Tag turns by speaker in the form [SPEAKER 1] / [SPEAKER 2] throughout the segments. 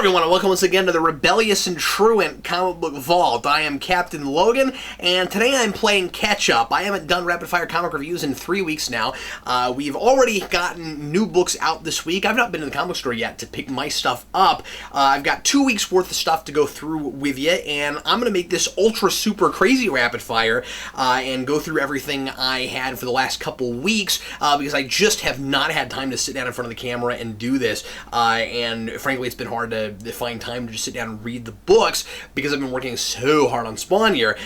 [SPEAKER 1] everyone, and welcome once again to the Rebellious and Truant Comic Book Vault. I am Captain Logan, and today I'm playing catch-up. I haven't done rapid-fire comic reviews in 3 weeks now. We've already gotten new books out this week. I've not been to the comic store yet to pick my stuff up. I've got 2 weeks worth of stuff to go through with you, and I'm going to make this ultra super crazy rapid-fire and go through everything I had for the last couple weeks because I just have not had time to sit down in front of the camera and do this, and frankly, it's been hard to find time to just sit down and read the books because I've been working so hard on Spawn here,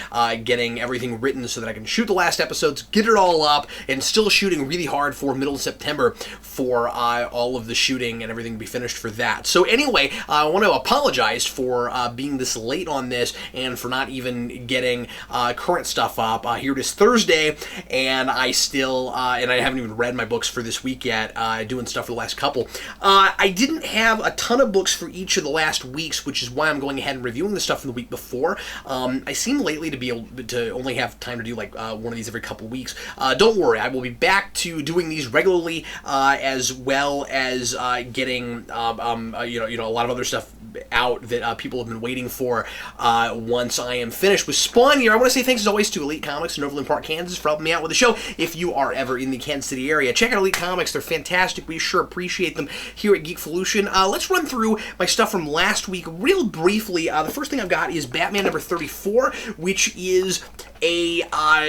[SPEAKER 1] getting everything written so that I can shoot the last episodes, get it all up, and still shooting really hard for middle of September for all of the shooting and everything to be finished for that. So anyway, I want to apologize for being this late on this and for not even getting current stuff up. Here it is Thursday, and I still, and I haven't even read my books for this week yet, doing stuff for the last couple. I didn't have a ton of books for each of the last weeks, which is why I'm going ahead and reviewing the stuff from the week before. I seem lately to be able to only have time to do like one of these every couple weeks. Don't worry, I will be back to doing these regularly, as well as getting a lot of other stuff out that people have been waiting for once I am finished with Spawn here. I want to say thanks as always to Elite Comics in Overland Park, Kansas for helping me out with the show. If you are ever in the Kansas City area, check out Elite Comics. They're fantastic. We sure appreciate them here at Geekvolution. Let's run through my stuff from last week real briefly. The first thing I've got is Batman number 34, which is a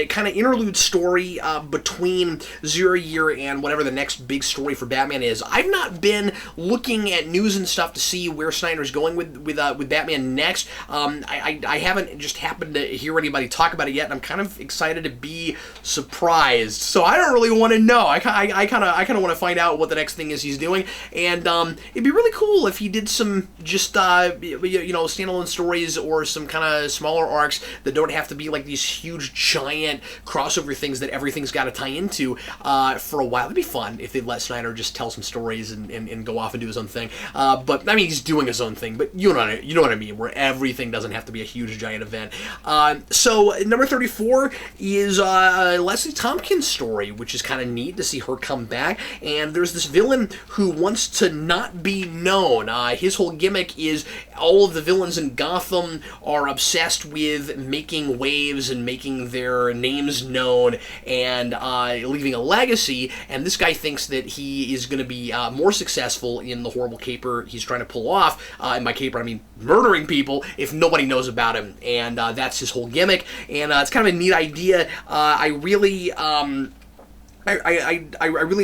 [SPEAKER 1] kind of interlude story between Zero Year and whatever the next big story for Batman is. I've not been looking at news and stuff to see where Snyder's going with Batman next. I haven't just happened to hear anybody talk about it yet, and I'm kind of excited to be surprised. So I don't really want to know. I kind of want to find out what the next thing is he's doing, and it'd be really cool if he did some just standalone stories or some kind of smaller arcs that don't have to be like these huge giant crossover things that everything's got to tie into for a while. It'd be fun if they'd let Snyder just tell some stories and go off and do his own thing. But I mean, he's doing his own thing, but you know what I mean, where everything doesn't have to be a huge giant event. So number 34 is Leslie Tompkins' story, which is kind of neat to see her come back. And there's this villain who wants to not be known. His whole gimmick is all of the villains in Gotham are obsessed with making waves and making their names known and leaving a legacy, and this guy thinks that he is going to be more successful in the horrible caper he's trying to pull off, and by caper I mean murdering people, if nobody knows about him, and that's his whole gimmick, and it's kind of a neat idea. I really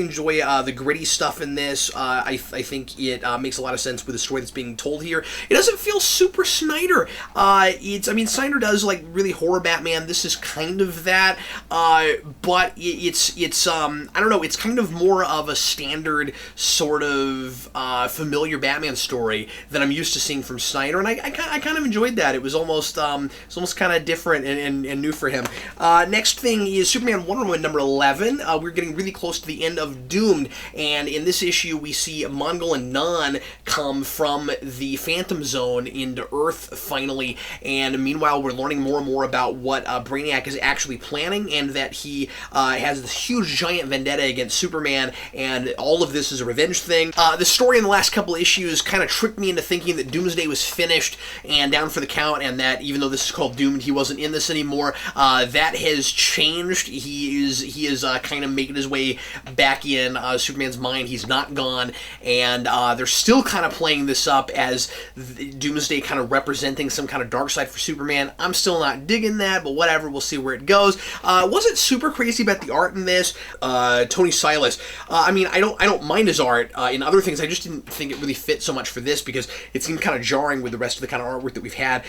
[SPEAKER 1] enjoy the gritty stuff in this. I think it makes a lot of sense with the story that's being told here. It doesn't feel super Snyder. Snyder does like really horror Batman. This is kind of that, but it's I don't know. It's kind of more of a standard sort of familiar Batman story that I'm used to seeing from Snyder, and I kind of enjoyed that. It was almost kind of different and new for him. Next thing is Superman Wonder Woman number 11. We're getting really close to the end of Doomed, and in this issue we see Mongol and Non come from the Phantom Zone into Earth finally, and meanwhile we're learning more and more about what Brainiac is actually planning, and that he has this huge giant vendetta against Superman, and all of this is a revenge thing. The story in the last couple issues kind of tricked me into thinking that Doomsday was finished and down for the count, and that even though this is called Doomed, he wasn't in this anymore. That has changed. He is kind of making his way back in Superman's mind. He's not gone, and they're still kind of playing this up as Doomsday kind of representing some kind of dark side for Superman. I'm still not digging that, but whatever, we'll see where it goes. Wasn't super crazy about the art in this. Tony Silas, I don't mind his art in other things. I just didn't think it really fit so much for this because it seemed kind of jarring with the rest of the kind of artwork that we've had.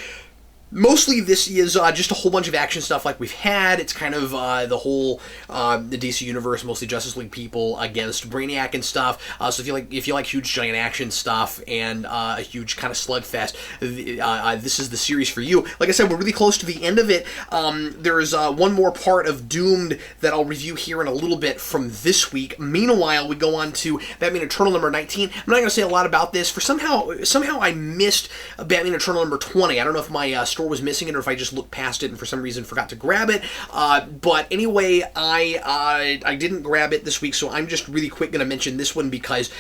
[SPEAKER 1] Mostly this is just a whole bunch of action stuff like we've had. It's kind of the whole the DC universe, mostly Justice League people against Brainiac and stuff. So if you like huge giant action stuff and a huge kind of slugfest, this is the series for you. Like I said, we're really close to the end of it. There's one more part of Doomed that I'll review here in a little bit from this week. Meanwhile, we go on to Batman Eternal number 19. I'm not going to say a lot about this. For somehow I missed Batman Eternal number 20. I don't know if my store was missing it or if I just looked past it and for some reason forgot to grab it. But anyway, I didn't grab it this week, so I'm just really quick going to mention this one because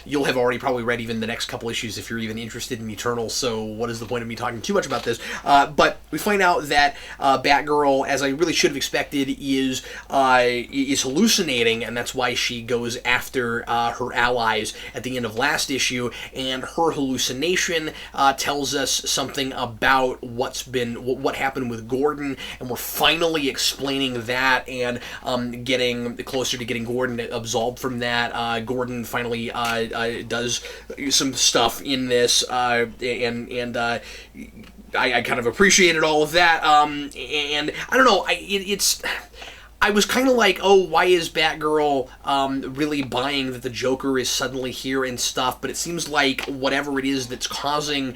[SPEAKER 1] you'll have already probably read even the next couple issues if you're even interested in Eternal, so what is the point of me talking too much about this? But we find out that Batgirl, as I really should have expected, is hallucinating, and that's why she goes after her allies at the end of last issue, and her hallucination tells us something about what happened with Gordon, and we're finally explaining that and getting closer to getting Gordon absolved from that. Gordon finally does some stuff in this, and I kind of appreciated all of that, and I don't know, I was kind of like, oh, why is Batgirl really buying that the Joker is suddenly here and stuff? But it seems like whatever it is that's causing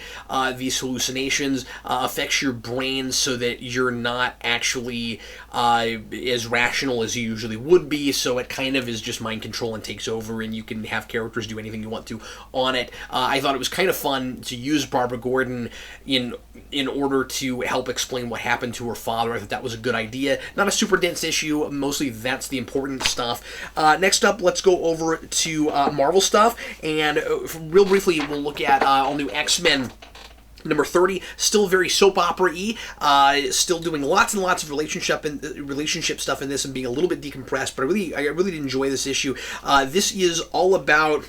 [SPEAKER 1] these hallucinations affects your brain so that you're not actually as rational as you usually would be. So it kind of is just mind control and takes over, and you can have characters do anything you want to on it. I thought it was kind of fun to use Barbara Gordon in order to help explain what happened to her father. I thought that was a good idea. Not a super dense issue. Mostly that's the important stuff. Next up, let's go over to Marvel stuff, and real briefly, we'll look at all new X-Men. Number 30, still very soap opera-y, still doing lots and lots of relationship stuff in this and being a little bit decompressed, but I really did enjoy this issue. This is all about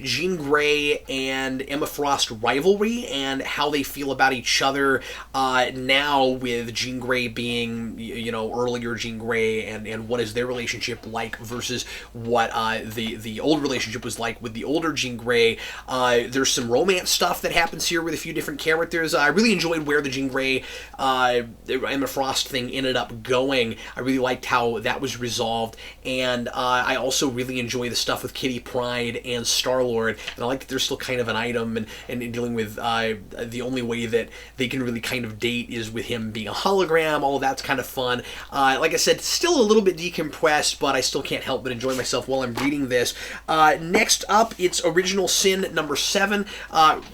[SPEAKER 1] Jean Grey and Emma Frost rivalry and how they feel about each other now, with Jean Grey being, earlier Jean Grey, and what is their relationship like versus what the old relationship was like with the older Jean Grey. There's some romance stuff that happens here with a few different characters. I really enjoyed where the Jean Grey Emma Frost thing ended up going. I really liked how that was resolved, and I also really enjoy the stuff with Kitty Pryde and Star-Lord, and I like that they're still kind of an item, and dealing with the only way that they can really kind of date is with him being a hologram. All of that's kind of fun. Like I said, still a little bit decompressed, but I still can't help but enjoy myself while I'm reading this. Next up, it's Original Sin number 7.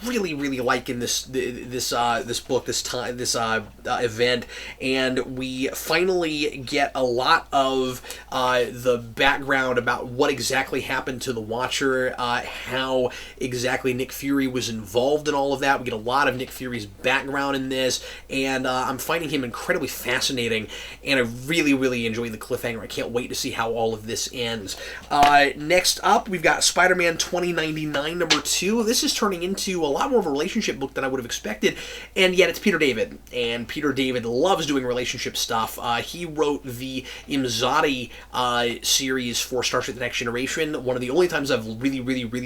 [SPEAKER 1] Really liking this book, this event, and we finally get a lot of the background about what exactly happened to the Watcher, how exactly Nick Fury was involved in all of that. We get a lot of Nick Fury's background in this, and I'm finding him incredibly fascinating, and I really enjoy the cliffhanger. I can't wait to see how all of this ends. Next up, we've got Spider-Man 2099 number 2. This is turning into a lot more of a relationship book than I would have expected, and yet it's Peter David, and Peter David loves doing relationship stuff. He wrote the Imzadi series for Star Trek The Next Generation, one of the only times I've really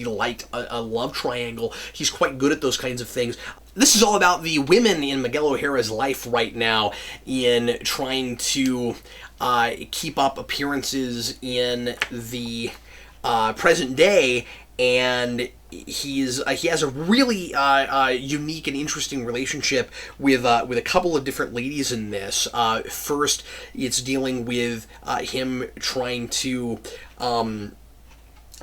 [SPEAKER 1] liked a love triangle. He's quite good at those kinds of things. This is all about the women in Miguel O'Hara's life right now in trying to keep up appearances in the present day, and he has a really unique and interesting relationship with a couple of different ladies in this. First, it's dealing with him trying to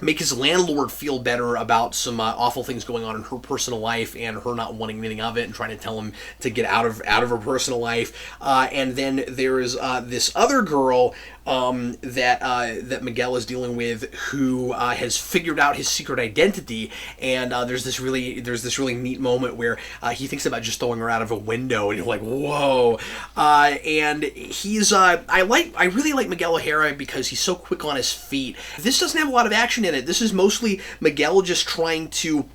[SPEAKER 1] make his landlord feel better about some awful things going on in her personal life, and her not wanting anything of it, and trying to tell him to get out of her personal life. And then there is this other girl that Miguel is dealing with, who has figured out his secret identity, and there's this really neat moment where he thinks about just throwing her out of a window, and you're like, whoa. And he's I really like Miguel O'Hara because he's so quick on his feet. This doesn't have a lot of action in it. This is mostly Miguel just trying to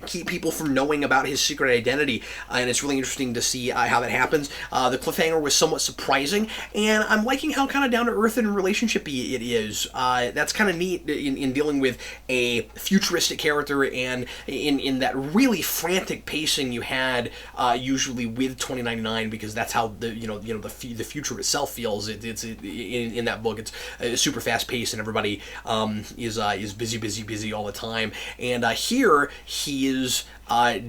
[SPEAKER 1] keep people from knowing about his secret identity, and it's really interesting to see how that happens. The cliffhanger was somewhat surprising, and I'm liking how kind of down-to-earth and relationship-y it is. That's kind of neat in dealing with a futuristic character, and in that really frantic pacing you had usually with 2099, because that's how the future itself feels. It's in that book. It's super fast-paced, and everybody is busy all the time. And here he is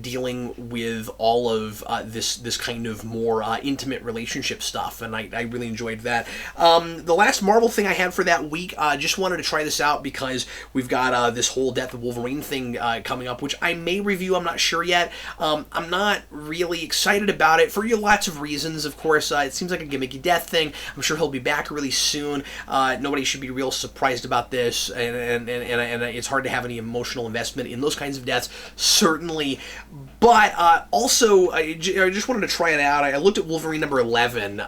[SPEAKER 1] dealing with all of this kind of more intimate relationship stuff, and I really enjoyed that. The last Marvel thing I had for that week, just wanted to try this out because we've got this whole Death of Wolverine thing coming up, which I may review, I'm not sure yet. I'm not really excited about it for lots of reasons, of course. It seems like a gimmicky death thing. I'm sure he'll be back really soon. Nobody should be real surprised about this, and it's hard to have any emotional investment in those kinds of deaths, certainly. But also, I just wanted to try it out. I looked at Wolverine number 11.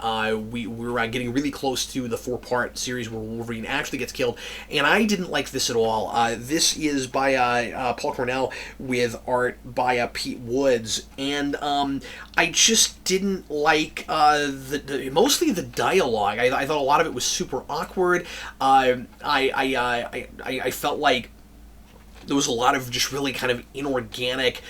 [SPEAKER 1] We're getting really close to the 4-part series where Wolverine actually gets killed, and I didn't like this at all. This is by Paul Cornell with art by Pete Woods, and I just didn't like mostly the dialogue. I thought a lot of it was super awkward. I felt like there was a lot of just really kind of inorganic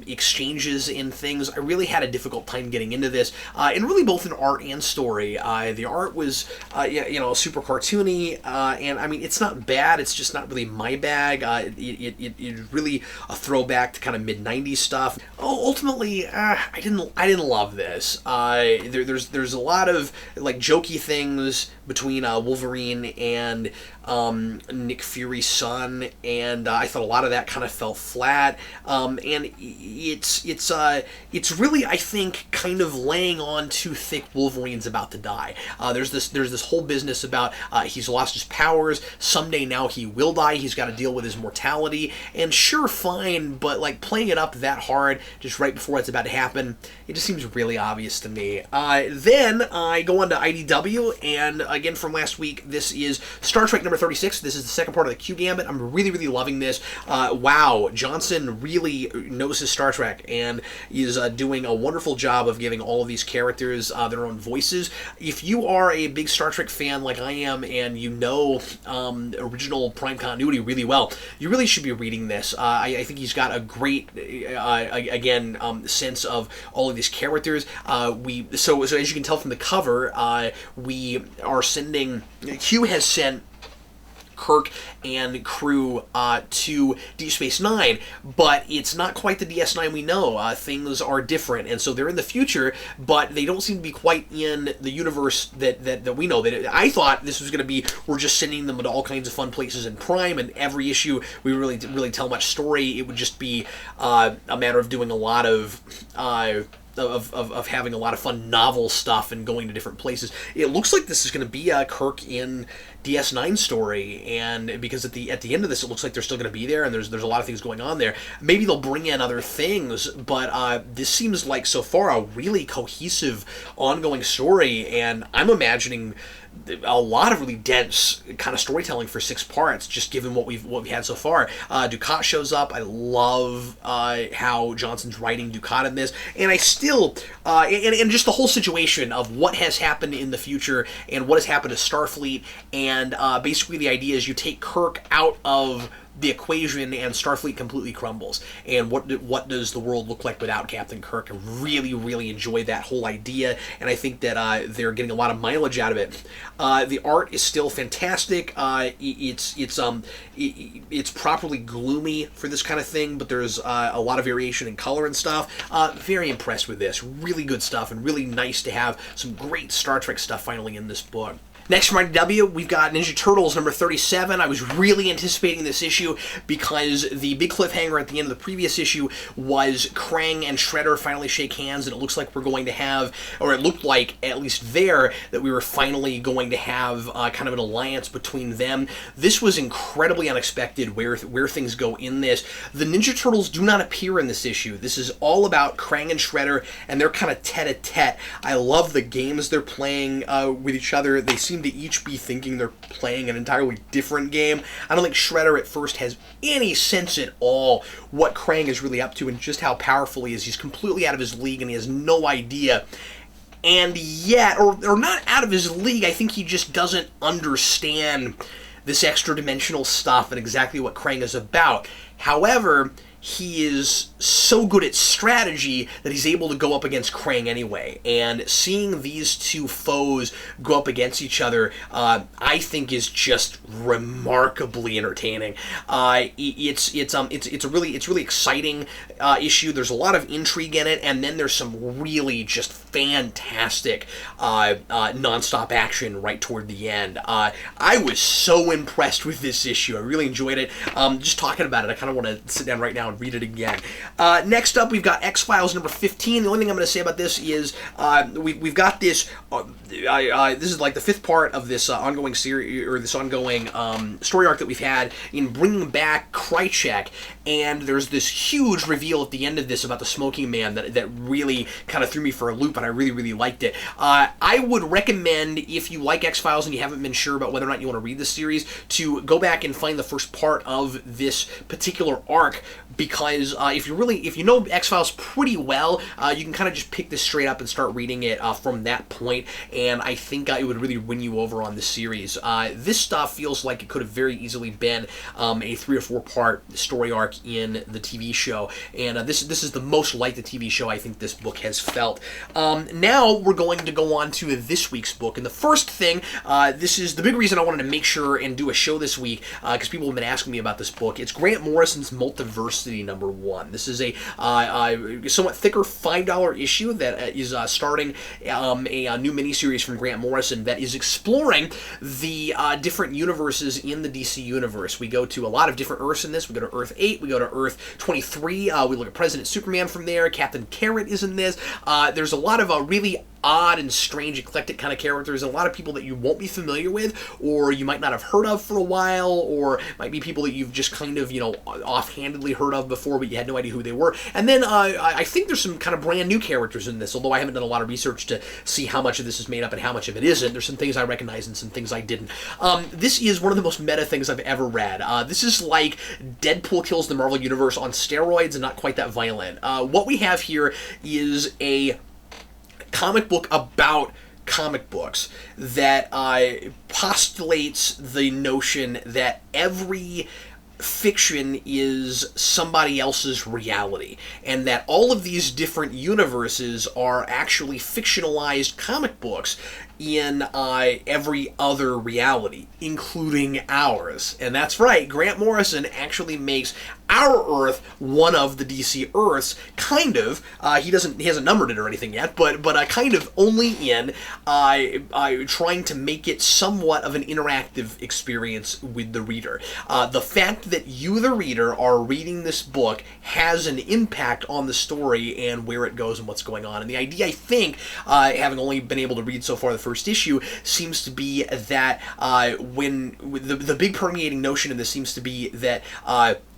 [SPEAKER 1] exchanges in things. I really had a difficult time getting into this, and really both in art and story. The art was, super cartoony, and I mean, it's not bad. It's just not really my bag. It's really a throwback to kind of mid-90s stuff. Ultimately, I didn't love this. There's a lot of like jokey things between Wolverine and Nick Fury's son, and I thought a lot of that kind of fell flat. And it's really, I think, kind of laying on too thick. Wolverine's about to die. There's this whole business about he's lost his powers. Someday now he will die. He's got to deal with his mortality. And sure, fine, but like playing it up that hard just right before it's about to happen, it just seems really obvious to me. Then I go on to IDW, and again from last week, this is Star Trek number 36. This is the second part of the Q Gambit. I'm really, really loving this. Wow, Johnson really knows his Star Trek and is doing a wonderful job of giving all of these characters their own voices. If you are a big Star Trek fan like I am, and you know original Prime continuity really well, you really should be reading this. I think he's got a great, sense of all of these characters. So as you can tell from the cover, we are sending, Q has sent Kirk and crew to Deep Space Nine, but it's not quite the DS9 we know. Things are different, and so they're in the future, but they don't seem to be quite in the universe that we know. I thought this was going to be, we're just sending them to all kinds of fun places in Prime, and every issue we really didn't really tell much story. It would just be a matter of doing a lot of having a lot of fun novel stuff and going to different places. It looks like this is going to be Kirk in DS9 story, and because at the end of this, it looks like they're still going to be there, and there's a lot of things going on there. Maybe they'll bring in other things, but this seems like so far a really cohesive, ongoing story, and I'm imagining a lot of really dense kind of storytelling for 6 parts, just given what we've had so far. Dukat shows up. I love how Johnson's writing Dukat in this, and I still and just the whole situation of what has happened in the future and what has happened to Starfleet, and basically the idea is you take Kirk out of the equation and Starfleet completely crumbles. And what does the world look like without Captain Kirk? I really, really enjoy that whole idea, and I think that they're getting a lot of mileage out of it. The art is still fantastic. It's properly gloomy for this kind of thing, but there's a lot of variation in color and stuff. Very impressed with this. Really good stuff, and really nice to have some great Star Trek stuff finally in this book. Next from IDW, we've got Ninja Turtles number 37. I was really anticipating this issue because the big cliffhanger at the end of the previous issue was Krang and Shredder finally shake hands, and it looks like we're going to have, or it looked like, at least there, that we were finally going to have kind of an alliance between them. This was incredibly unexpected where things go in this. The Ninja Turtles do not appear in this issue. This is all about Krang and Shredder, and they're kind of tete-a-tete. I love the games they're playing with each other. They seem to each be thinking they're playing an entirely different game. I don't think Shredder at first has any sense at all what Krang is really up to and just how powerful he is. He's completely out of his league and he has no idea. And yet, or not out of his league, I think he just doesn't understand this extra dimensional stuff and exactly what Krang is about. However, he is so good at strategy that he's able to go up against Krang anyway. And seeing these two foes go up against each other, I think is just remarkably entertaining. It's a really exciting issue. There's a lot of intrigue in it, and then there's some really just fantastic nonstop action right toward the end. I was so impressed with this issue. I really enjoyed it. Just talking about it, I kind of want to sit down right now and read it again. Next up, we've got X-Files number 15. The only thing I'm going to say about this is we've got this. This is like the fifth part of this ongoing series, or this ongoing story arc that we've had in bringing back Krychek, and there's this huge reveal at the end of this about the Smoking Man that really kind of threw me for a loop, and I really liked it. I would recommend, if you like X-Files and you haven't been sure about whether or not you want to read this series, to go back and find the first part of this particular arc, because if you know X-Files pretty well, you can kind of just pick this straight up and start reading it from that point, and I think it would really win you over on this series. This stuff feels like it could have very easily been a 3 or 4 part story arc in the TV show, and this is the most like the TV show I think this book has felt. Now we're going to go on to this week's book, and the first thing, this is the big reason I wanted to make sure and do a show this week, because people have been asking me about this book. It's Grant Morrison's Multiversity number 1. This is a somewhat thicker $5 issue that is starting a new miniseries from Grant Morrison that is exploring the different universes in the DC universe. We go to a lot of different Earths in this. We go to Earth 8, we go to Earth 23, we look at President Superman from there, Captain Carrot is in this. There's a lot of really odd and strange, eclectic kind of characters, and a lot of people that you won't be familiar with, or you might not have heard of for a while, or might be people that you've just kind of, offhandedly heard of before, but you had no idea who they were. And then I think there's some kind of brand new characters in this, although I haven't done a lot of research to see how much of this is made up and how much of it isn't. There's some things I recognize and some things I didn't. This is one of the most meta things I've ever read. This is like Deadpool kills the Marvel Universe on steroids and not quite that violent. What we have here is a comic book about comic books that postulates the notion that every fiction is somebody else's reality, and that all of these different universes are actually fictionalized comic books in every other reality, including ours. And that's right, Grant Morrison actually makes our Earth one of the DC Earths, kind of. He hasn't numbered it or anything yet, but kind of only in trying to make it somewhat of an interactive experience with the reader. The fact that you, the reader, are reading this book has an impact on the story and where it goes and what's going on. And the idea, I think, having only been able to read so far the first issue, seems to be that when the big permeating notion of this seems to be that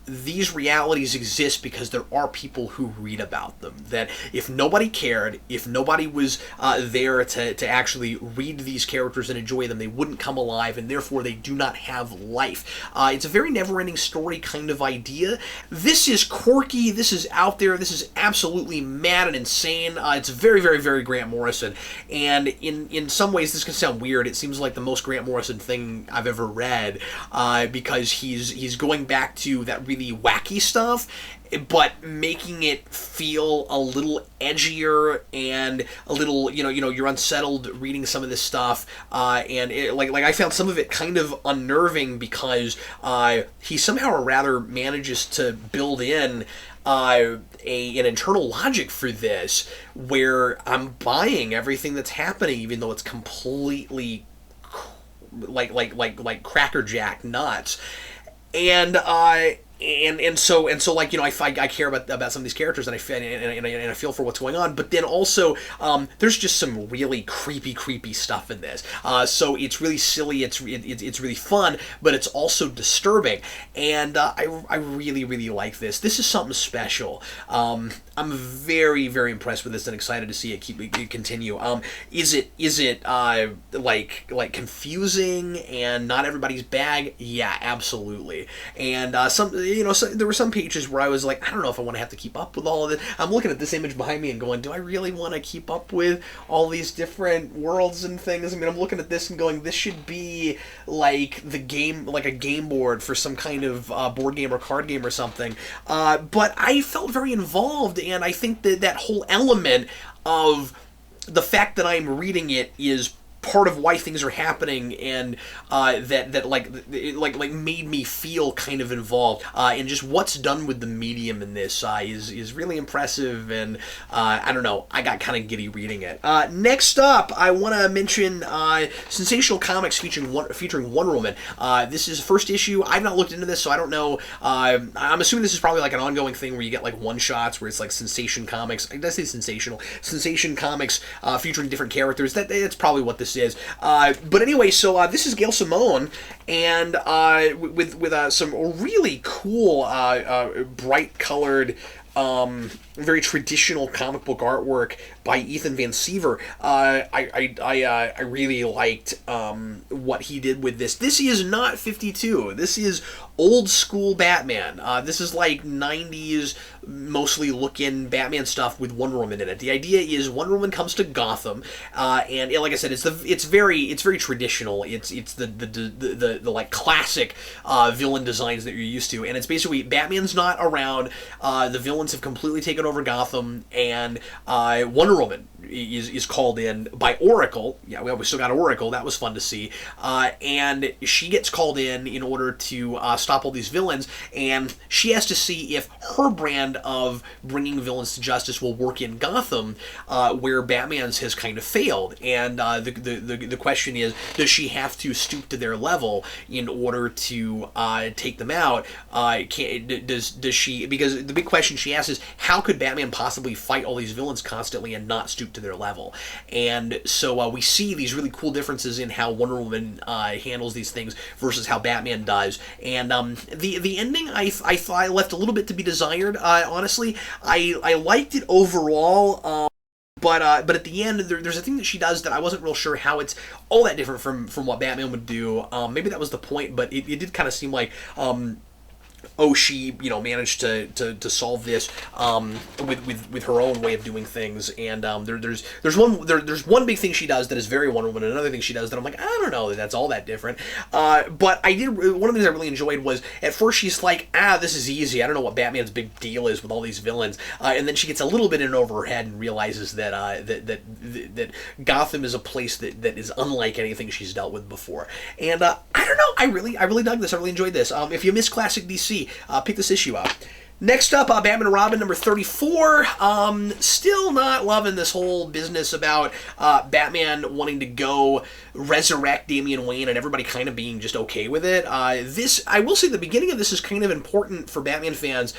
[SPEAKER 1] these realities exist because there are people who read about them. That if nobody cared, if nobody was there to actually read these characters and enjoy them, they wouldn't come alive, and therefore they do not have life. It's a very never-ending story kind of idea. This is quirky, this is out there, this is absolutely mad and insane. It's very, very, very Grant Morrison, and in some ways this can sound weird. It seems like the most Grant Morrison thing I've ever read, because he's going back to that really wacky stuff, but making it feel a little edgier and a little, you're unsettled reading some of this stuff, and I found some of it kind of unnerving because he somehow or rather manages to build in an internal logic for this, where I'm buying everything that's happening, even though it's completely like crackerjack nuts, and so I care about some of these characters, and I feel for what's going on. But then also, there's just some really creepy stuff in this. So it's really silly. It's really fun, but it's also disturbing. And I really like this. This is something special. I'm very, very impressed with this and excited to see it continue. Is it like confusing and not everybody's bag? Yeah, absolutely. And so there were some pages where I was like, I don't know if I want to have to keep up with all of it. I'm looking at this image behind me and going, do I really want to keep up with all these different worlds and things? I mean, I'm looking at this and going, this should be like the game, like a game board for some kind of board game or card game or something. But I felt very involved, and I think that whole element of the fact that I'm reading it is part of why things are happening, and that like made me feel kind of involved, and just what's done with the medium in this is really impressive, and I don't know, I got kind of giddy reading it. Next up, I want to mention Sensational Comics featuring Wonder Woman. This is first issue. I've not looked into this, so I don't know. I'm assuming this is probably like an ongoing thing where you get like one shots where it's like Sensation Comics. I say Sensation Comics featuring different characters. That's probably what this is. But anyway, so this is Gail Simone, and with some really cool, bright colored, very traditional comic book artwork by Ethan Van Siever. I really liked what he did with this. This is not 52. This is old school Batman. This is like 90s mostly looking Batman stuff with Wonder Woman in it. The idea is Wonder Woman comes to Gotham, and like I said, it's very traditional. It's the like classic villain designs that you're used to, and it's basically Batman's not around. The villains have completely taken over Gotham, and Wonder Woman is called in by Oracle. Yeah, we still got Oracle. That was fun to see. And she gets called in order to stop all these villains, and she has to see if her brand of bringing villains to justice will work in Gotham, where Batman's has kind of failed. And the question is, does she have to stoop to their level in order to take them out? Does she? Because the big question she asks is, how could Batman possibly fight all these villains constantly and not stoop to their level? And so we see these really cool differences in how Wonder Woman handles these things versus how Batman does. And the ending I thought left a little bit to be desired. Honestly, I liked it overall. But at the end, there's a thing that she does that I wasn't real sure how it's all that different from what Batman would do. Maybe that was the point, but it did kind of seem like she managed to solve this with her own way of doing things, and there's one big thing she does that is very Wonder Woman, and another thing she does that I'm like, I don't know that that's all that different. But one of the things I really enjoyed was at first she's like, this is easy, I don't know what Batman's big deal is with all these villains, and then she gets a little bit in over her head and realizes that Gotham is a place that is unlike anything she's dealt with before. And I don't know, I really dug this. I really enjoyed this. If you miss classic DC, pick this issue up. Next up, Batman and Robin number 34. Still not loving this whole business about Batman wanting to go resurrect Damian Wayne and everybody kind of being just okay with it. I will say the beginning of this is kind of important for Batman fans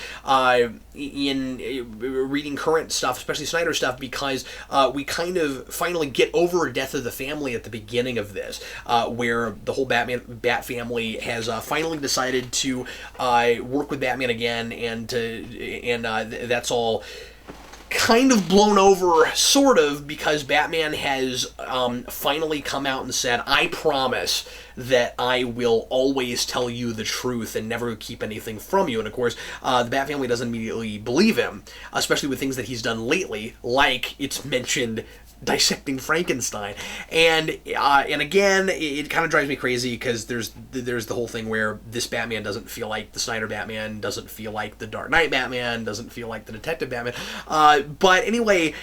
[SPEAKER 1] in reading current stuff, especially Snyder stuff, because we kind of finally get over Death of the Family at the beginning of this, where the whole Bat family has finally decided to work with Batman again, and that's all kind of blown over, sort of, because Batman has finally come out and said, I promise that I will always tell you the truth and never keep anything from you. And of course, the Bat family doesn't immediately believe him, especially with things that he's done lately, like it's mentioned dissecting Frankenstein, and again, it kind of drives me crazy because there's the whole thing where this Batman doesn't feel like the Snyder Batman, doesn't feel like the Dark Knight Batman, doesn't feel like the Detective Batman. But anyway,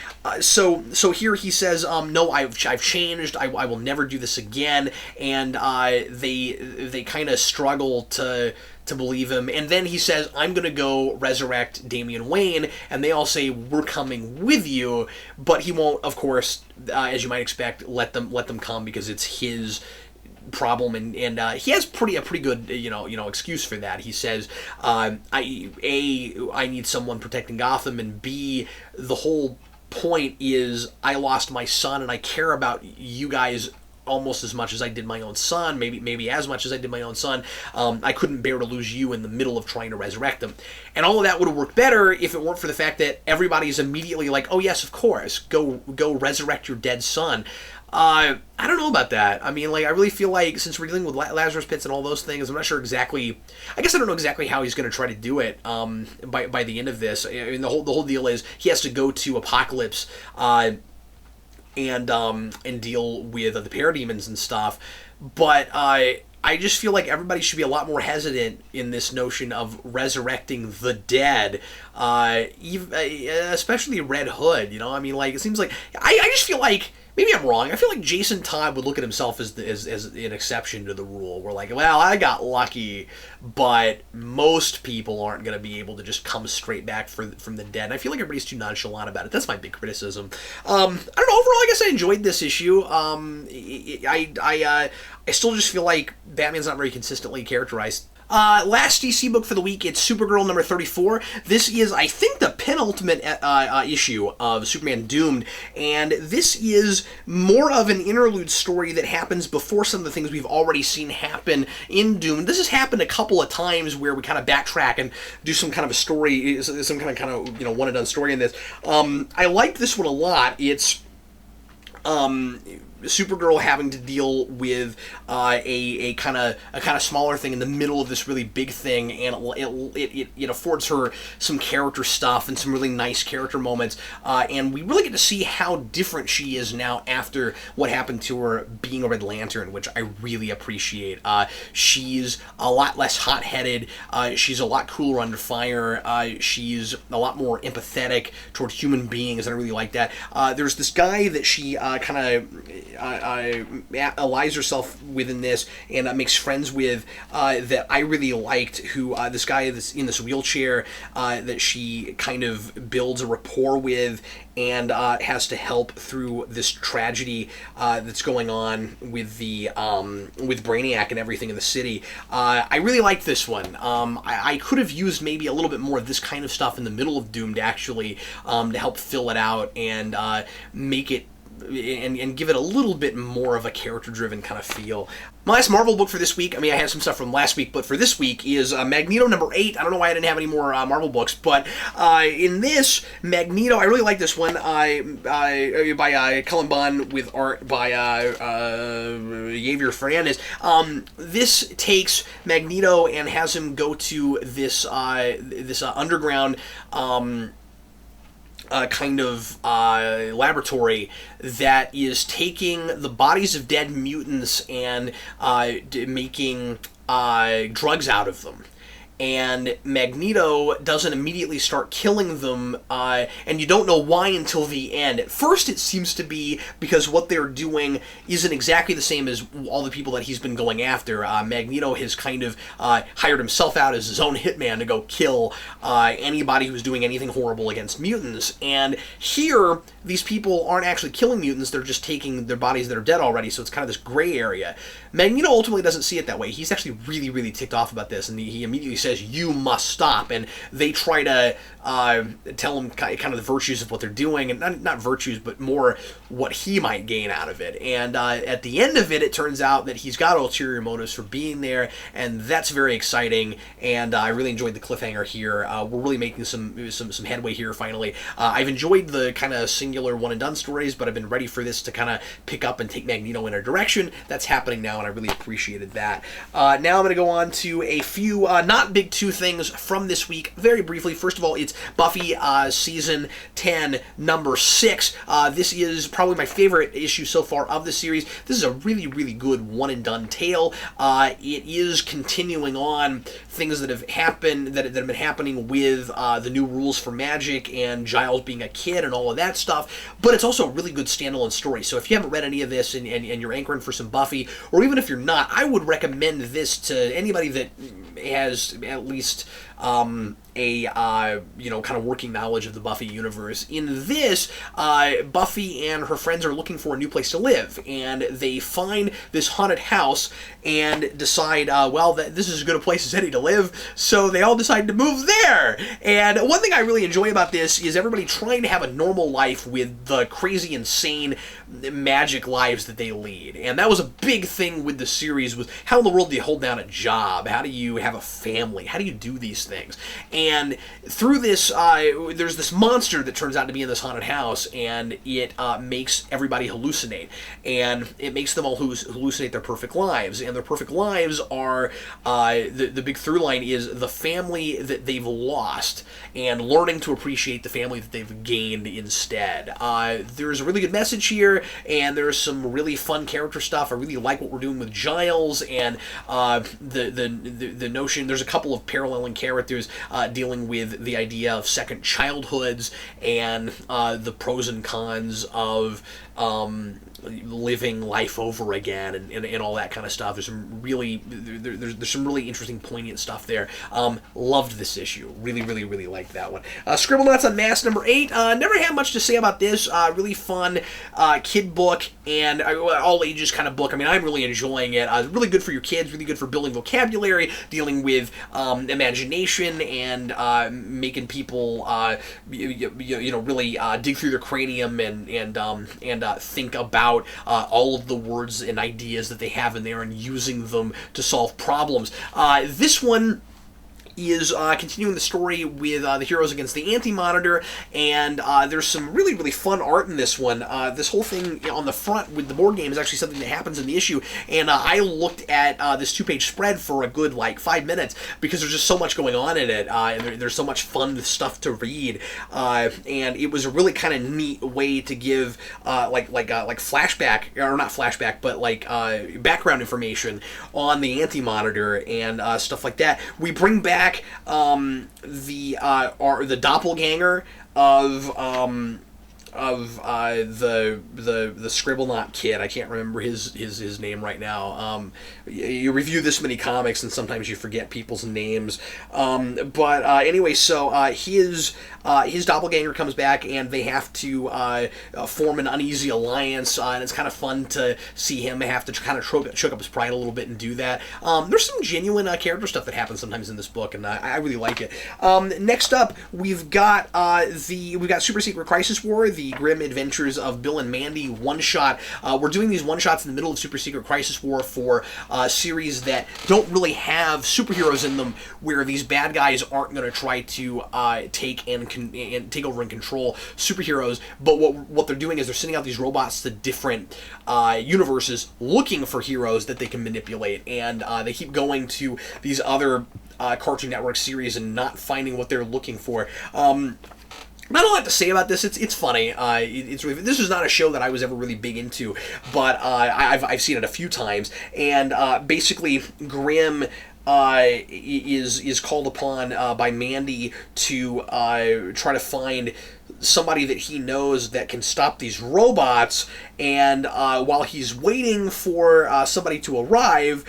[SPEAKER 1] so here he says, no, I've changed. I will never do this again. And they kind of struggle to believe him, and then he says, I'm gonna go resurrect Damian Wayne, and they all say, we're coming with you, but he won't, of course, as you might expect, let them come, because it's his problem, and he has a pretty good excuse for that. He says, I need someone protecting Gotham, and B, the whole point is I lost my son, and I care about you guys almost as much as I did my own son, maybe as much as I did my own son. I couldn't bear to lose you in the middle of trying to resurrect him. And all of that would have worked better if it weren't for the fact that everybody's immediately like, oh yes, of course, go resurrect your dead son. I don't know about that. I mean, like, I really feel like since we're dealing with Lazarus Pits and all those things, I'm not sure exactly. I guess I don't know exactly how he's going to try to do it. By the end of this, I mean, the whole deal is he has to go to Apocalypse, and deal with the parademons and stuff. But I just feel like everybody should be a lot more hesitant in this notion of resurrecting the dead, especially Red Hood. You know, I mean, like, it seems like I just feel like. Maybe I'm wrong. I feel like Jason Todd would look at himself as an exception to the rule. We're like, well, I got lucky, but most people aren't going to be able to just come straight back from the dead. And I feel like everybody's too nonchalant about it. That's my big criticism. I don't know. Overall, I guess I enjoyed this issue. I still just feel like Batman's not very consistently characterized. Last DC book for the week, it's Supergirl number 34. This is, I think, the penultimate issue of Superman Doomed, and this is more of an interlude story that happens before some of the things we've already seen happen in Doomed. This has happened a couple of times where we kind of backtrack and do some kind of a story, some kind of you know, one and done story in this. I like this one a lot. It's Supergirl having to deal with a kind of smaller thing in the middle of this really big thing, and it affords her some character stuff and some really nice character moments, and we really get to see how different she is now after what happened to her being a Red Lantern, which I really appreciate. She's a lot less hot-headed, she's a lot cooler under fire, she's a lot more empathetic toward human beings, and I really like that. There's this guy that she allies herself within this and makes friends with that I really liked, who this guy that's in this wheelchair that she kind of builds a rapport with and has to help through this tragedy that's going on with the with Brainiac and everything in the city. I really liked this one. I could have used maybe a little bit more of this kind of stuff in the middle of Doomed, actually, to help fill it out and make it and give it a little bit more of a character-driven kind of feel. My last Marvel book for this week, I mean, I had some stuff from last week, but for this week is Magneto number 8. I don't know why I didn't have any more Marvel books, but in this, Magneto, I really like this one, by Cullen Bunn with art by Javier Fernandez. This takes Magneto and has him go to this underground kind of laboratory that is taking the bodies of dead mutants and making drugs out of them. And Magneto doesn't immediately start killing them, and you don't know why until the end. At first it seems to be because what they're doing isn't exactly the same as all the people that he's been going after. Magneto has kind of hired himself out as his own hitman to go kill anybody who's doing anything horrible against mutants. And here, these people aren't actually killing mutants, they're just taking their bodies that are dead already, so it's kind of this gray area. Magneto ultimately doesn't see it that way. He's actually really, really ticked off about this, and he immediately says, you must stop, and they try to tell him kind of the virtues of what they're doing, and not virtues, but more what he might gain out of it. And at the end of it, it turns out that he's got ulterior motives for being there, and that's very exciting, and I really enjoyed the cliffhanger here. We're really making some headway here, finally. I've enjoyed the kind of singular one-and-done stories, but I've been ready for this to kind of pick up and take Magneto in a direction. That's happening now, and I really appreciated that. Now I'm going to go on to a few not big two things from this week, very briefly. First of all, it's Buffy Season 10, number 6. This is probably my favorite issue so far of the series. This is a really, really good one-and-done tale. It is continuing on things that have happened, that have been happening with the new rules for magic and Giles being a kid and all of that stuff, but it's also a really good standalone story. So if you haven't read any of this and you're anchoring for some Buffy, or even if you're not, I would recommend this to anybody that has at least a kind of working knowledge of the Buffy universe. In this, Buffy and her friends are looking for a new place to live, and they find this haunted house and decide, well, that this is as good a place as any to live, so they all decide to move there. And one thing I really enjoy about this is everybody trying to have a normal life with the crazy, insane, magic lives that they lead. And that was a big thing with the series, was how in the world do you hold down a job? How do you have a family? How do you do these things? And through this, there's this monster that turns out to be in this haunted house, and it makes everybody hallucinate. And it makes them all hallucinate their perfect lives. And their perfect lives are, the big through line is the family that they've lost and learning to appreciate the family that they've gained instead. There's a really good message here, and there's some really fun character stuff. I really like what we're doing with Giles, and the notion, there's a couple of paralleling characters dealing with the idea of second childhoods and the pros and cons of living life over again and all that kind of stuff. There's some really there's some really interesting, poignant stuff there. Loved this issue. Really liked that one. Scribblenauts Unmasked number 8. Never had much to say about this. Really fun kid book and all ages kind of book. I mean, I'm really enjoying it. Really good for your kids. Really good for building vocabulary, dealing with imagination, and making people really dig through their cranium and think about all of the words and ideas that they have in there and using them to solve problems. This one is continuing the story with the heroes against the Anti-Monitor, and there's some really fun art in this one. This whole thing on the front with the board game is actually something that happens in the issue, and I looked at this 2-page spread for a good 5 minutes because there's just so much going on in it, and there's so much fun stuff to read, and it was a really kind of neat way to give flashback, or not flashback, but background information on the Anti-Monitor and stuff like that. We bring back the doppelganger of the Scribblenaut kid. I can't remember his name right now. You review this many comics and sometimes you forget people's names. But anyway, so his doppelganger comes back and they have to form an uneasy alliance, and it's kind of fun to see him have to kind of choke up his pride a little bit and do that. There's some genuine character stuff that happens sometimes in this book, and I really like it. Next up, we've got Super Secret Crisis War, the grim adventures of Bill and Mandy one-shot. We're doing these one-shots in the middle of Super Secret Crisis War for series that don't really have superheroes in them, where these bad guys aren't going to try to take over and control superheroes, but what they're doing is they're sending out these robots to different universes looking for heroes that they can manipulate, and they keep going to these other Cartoon Network series and not finding what they're looking for. Not a lot to say about this. It's funny. This is not a show that I was ever really big into, but I've seen it a few times. And basically, Grimm is called upon by Mandy to try to find somebody that he knows that can stop these robots, and while he's waiting for somebody to arrive,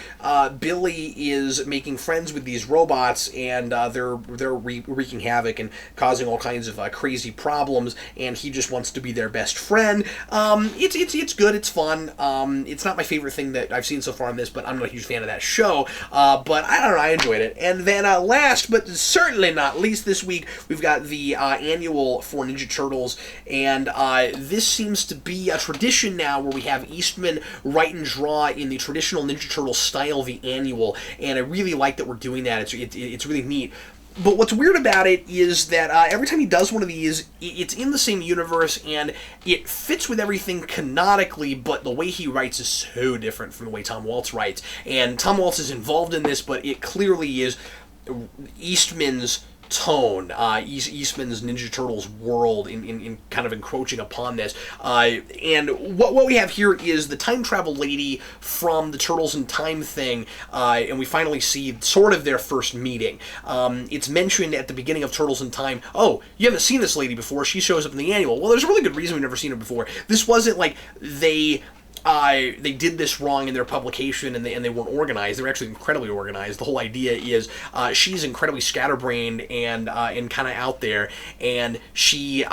[SPEAKER 1] Billy is making friends with these robots, and they're wreaking havoc and causing all kinds of crazy problems, and he just wants to be their best friend. It's good, it's fun. It's not my favorite thing that I've seen so far in this, but I'm not a huge fan of that show, but I don't know, I enjoyed it. And then last, but certainly not least, this week, we've got the annual for Ninja Turtles, and this seems to be a tradition now where we have Eastman write and draw in the traditional Ninja Turtle style, the annual, and I really like that we're doing that. It's really neat. But what's weird about it is that every time he does one of these, it's in the same universe, and it fits with everything canonically, but the way he writes is so different from the way Tom Waltz writes. And Tom Waltz is involved in this, but it clearly is Eastman's tone, Eastman's Ninja Turtles world in kind of encroaching upon this. And what we have here is the time travel lady from the Turtles in Time thing, and we finally see sort of their first meeting. It's mentioned at the beginning of Turtles in Time, oh, you haven't seen this lady before, she shows up in the annual. Well, there's a really good reason we've never seen her before. This wasn't like they they did this wrong in their publication and they weren't organized. They're actually incredibly organized. The whole idea is she's incredibly scatterbrained and kind of out there, and she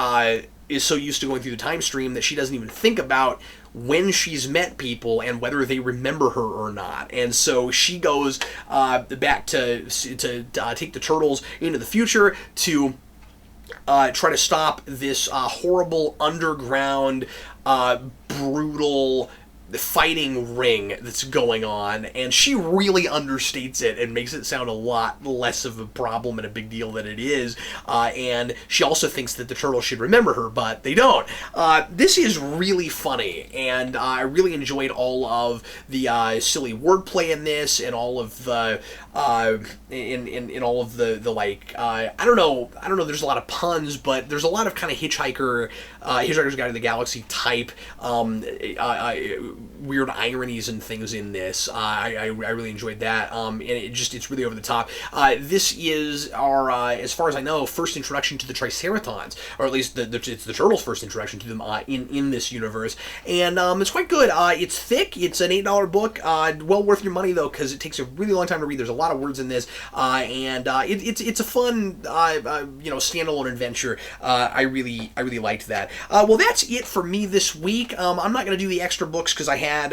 [SPEAKER 1] is so used to going through the time stream that she doesn't even think about when she's met people and whether they remember her or not. And so she goes back to take the Turtles into the future to try to stop this horrible underground, brutal fighting ring that's going on, and she really understates it and makes it sound a lot less of a problem and a big deal than it is, and she also thinks that the Turtles should remember her, but they don't. This is really funny, and I really enjoyed all of the silly wordplay in this, and all of the in all of the like, I don't know, there's a lot of puns, but there's a lot of kind of Hitchhiker's Guide to the Galaxy type weird ironies and things in this. I really enjoyed that, and it's really over the top. This is our, as far as I know, first introduction to the Triceratons, or at least it's the Turtles' first introduction to them in this universe, and it's quite good. It's thick. It's an $8 book. Well worth your money though, because it takes a really long time to read. There's a lot of words in this, and it's a fun standalone adventure. I really liked that. Well, that's it for me this week. I'm not going to do the extra books because I had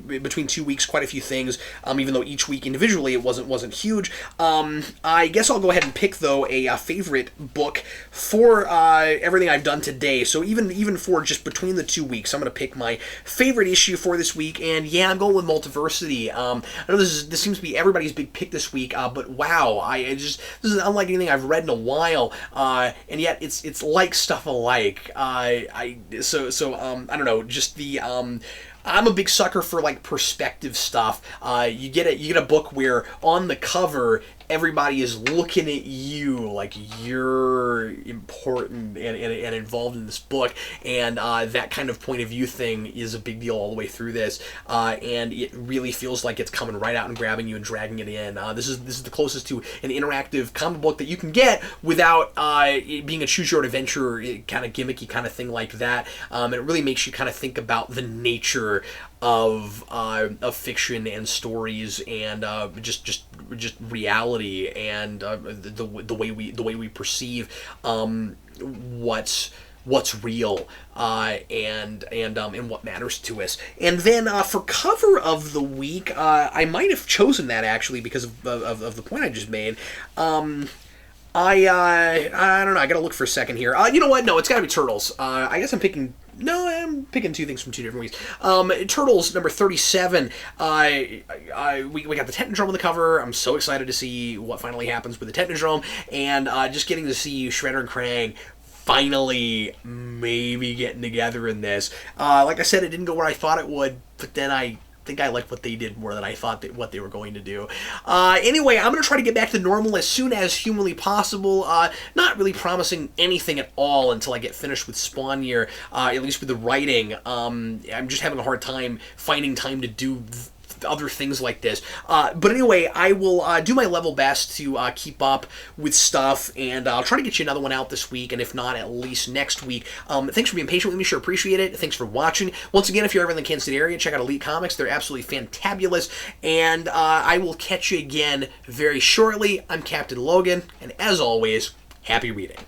[SPEAKER 1] between 2 weeks quite a few things, even though each week individually it wasn't huge. I guess I'll go ahead and pick though a favorite book for everything I've done today. So even for just between the 2 weeks, I'm going to pick my favorite issue for this week, and yeah, I'm going with Multiversity. I know this seems to be everybody's big pick this week, but wow, this is unlike anything I've read in a while, and yet it's like stuff alike. I don't know, just the I'm a big sucker for like perspective stuff. You get a book where on the cover everybody is looking at you like you're important and involved in this book, and that kind of point of view thing is a big deal all the way through this, and it really feels like it's coming right out and grabbing you and dragging it in. This is the closest to an interactive comic book that you can get without it being a choose your own adventure kind of gimmicky kind of thing like that, and it really makes you kind of think about the nature of fiction and stories and just reality and the way we perceive what's real and what matters to us. And then for cover of the week, I might have chosen that actually because of the point I just made. I don't know. I gotta look for a second here. You know what? No, it's gotta be Turtles. I guess I'm picking two things from two different weeks. Turtles number 37. We got the Technodrome on the cover. I'm so excited to see what finally happens with the Technodrome, and just getting to see Shredder and Krang finally maybe getting together in this. Like I said, it didn't go where I thought it would, but then I think I like what they did more than I thought what they were going to do. Anyway, I'm going to try to get back to normal as soon as humanly possible. Not really promising anything at all until I get finished with Spawn Year, at least with the writing. I'm just having a hard time finding time to do other things like this. But anyway, I will do my level best to keep up with stuff, and I'll try to get you another one out this week, and if not, at least next week. Thanks for being patient with me. Sure appreciate it. Thanks for watching. Once again, if you're ever in the Kansas City area, check out Elite Comics. They're absolutely fantabulous, and I will catch you again very shortly. I'm Captain Logan, and as always, happy reading.